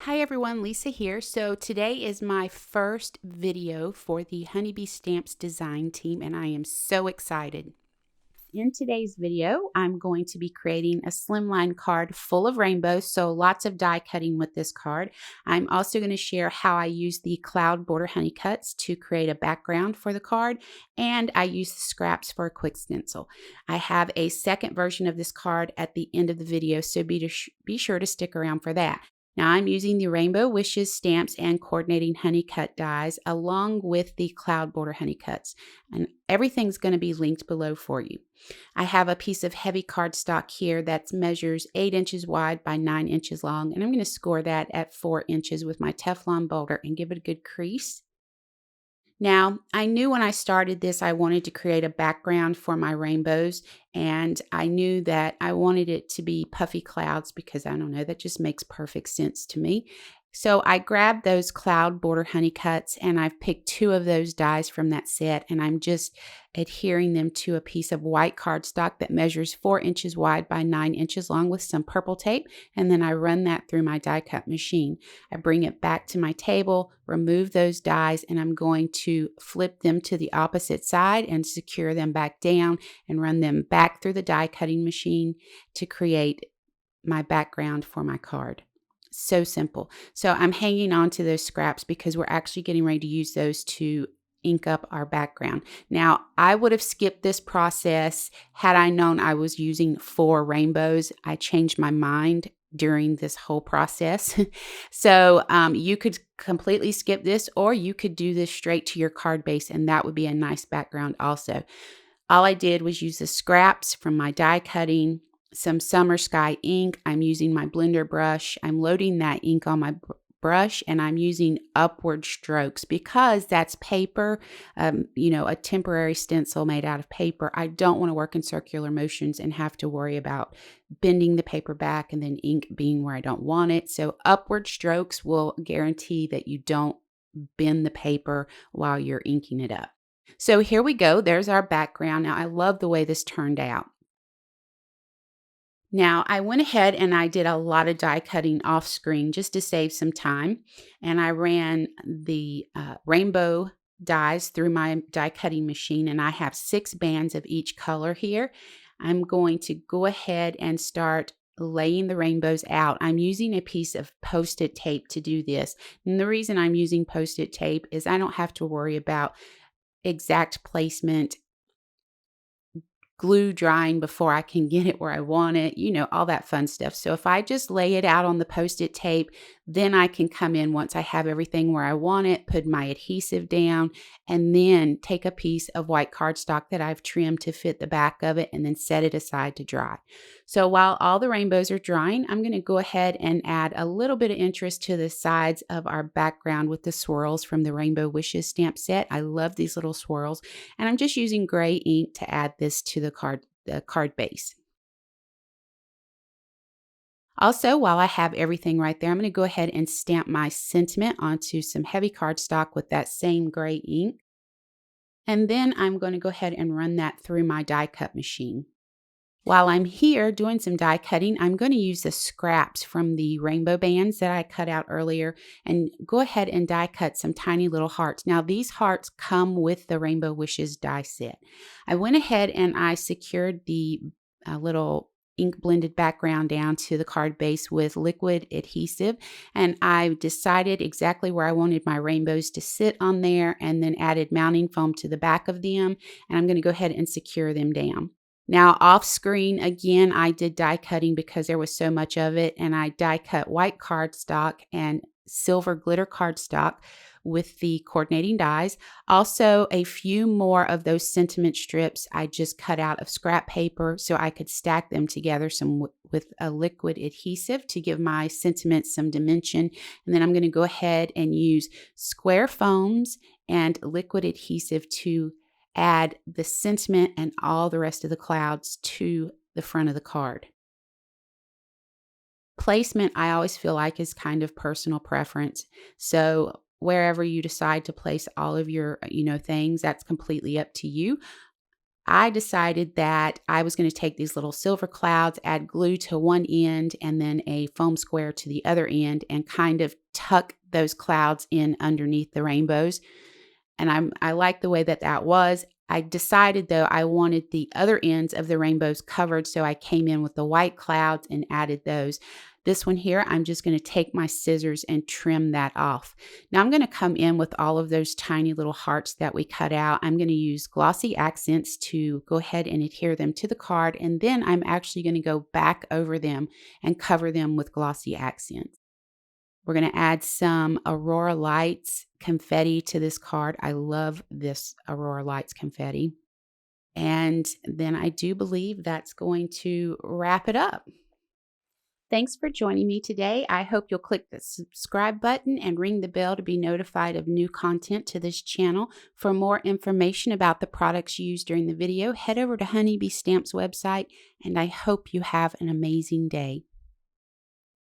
Hi everyone, Lisa here. So today is my first video for the Honeybee Stamps design team and I am so excited. In today's video, I'm going to be creating a slimline card full of rainbows, so lots of die cutting with this card. I'm also going to share how I use the cloud border honey cuts to create a background for the card, and I use the scraps for a quick stencil. I have a second version of this card at the end of the video, so be sure to stick around for that. Now I'm using the Rainbow Wishes stamps and coordinating honey cut dies along with the cloud border honey cuts, and everything's going to be linked below for you. I have a piece of heavy cardstock here that measures 8 inches wide by 9 inches long, and I'm going to score that at 4 inches with my Teflon boulder and give it a good crease. Now, I knew when I started this, I wanted to create a background for my rainbows, and I knew that I wanted it to be puffy clouds because I don't know, that just makes perfect sense to me. So I grabbed those cloud border honey cuts and I've picked 2 of those dies from that set, and I'm just adhering them to a piece of white cardstock that measures 4 inches wide by 9 inches long with some purple tape, and then I run that through my die cut machine. I bring it back to my table, remove those dies, and I'm going to flip them to the opposite side and secure them back down and run them back through the die cutting machine to create my background for my card. So simple. So I'm hanging on to those scraps because we're actually getting ready to use those to ink up our background. Now, I would have skipped this process had I known I was using 4 rainbows. I changed my mind during this whole process. So you could completely skip this, or you could do this straight to your card base, and that would be a nice background also. All I did was use the scraps from my die cutting, some summer sky ink. I'm using my blender brush. I'm loading that ink on my brush, and I'm using upward strokes because that's paper, a temporary stencil made out of paper. I don't want to work in circular motions and have to worry about bending the paper back and then ink being where I don't want it. So upward strokes will guarantee that you don't bend the paper while you're inking it up. So here we go. There's our background. Now I love the way this turned out. Now, I went ahead and I did a lot of die cutting off screen just to save some time. And I ran the rainbow dies through my die cutting machine, and I have 6 bands of each color here. I'm going to go ahead and start laying the rainbows out. I'm using a piece of Post-it tape to do this. And the reason I'm using Post-it tape is I don't have to worry about exact placement, glue drying before I can get it where I want it, all that fun stuff. So if I just lay it out on the Post-it tape, then I can come in once I have everything where I want it, put my adhesive down, and then take a piece of white cardstock that I've trimmed to fit the back of it and then set it aside to dry. So while all the rainbows are drying, I'm going to go ahead and add a little bit of interest to the sides of our background with the swirls from the Rainbow Wishes stamp set. I love these little swirls, and I'm just using gray ink to add this to the card base. Also, while I have everything right there, I'm going to go ahead and stamp my sentiment onto some heavy cardstock with that same gray ink. And then I'm going to go ahead and run that through my die cut machine. While I'm here doing some die cutting, I'm going to use the scraps from the rainbow bands that I cut out earlier and go ahead and die cut some tiny little hearts. Now, these hearts come with the Rainbow Wishes die set. I went ahead and I secured the little ink blended background down to the card base with liquid adhesive, and I decided exactly where I wanted my rainbows to sit on there, and then added mounting foam to the back of them, and I'm going to go ahead and secure them down. Now off screen, again, I did die cutting because there was so much of it, and I die cut white cardstock and silver glitter cardstock with the coordinating dies. Also, a few more of those sentiment strips I just cut out of scrap paper so I could stack them together with a liquid adhesive to give my sentiments some dimension. And then I'm going to go ahead and use square foams and liquid adhesive to add the sentiment and all the rest of the clouds to the front of the card. Placement, I always feel like, is kind of personal preference. So wherever you decide to place all of your, things, that's completely up to you. I decided that I was going to take these little silver clouds, add glue to one end and then a foam square to the other end, and kind of tuck those clouds in underneath the rainbows. And I like the way that that was. I decided though I wanted the other ends of the rainbows covered, so I came in with the white clouds and added those. This one here, I'm just going to take my scissors and trim that off. Now I'm going to come in with all of those tiny little hearts that we cut out. I'm going to use glossy accents to go ahead and adhere them to the card, and then I'm actually going to go back over them and cover them with glossy accents. We're going to add some Aurora Lights confetti to this card. I love this Aurora Lights confetti. And then I do believe that's going to wrap it up. Thanks for joining me today. I hope you'll click the subscribe button and ring the bell to be notified of new content to this channel. For more information about the products used during the video, head over to Honeybee Stamps website, and I hope you have an amazing day.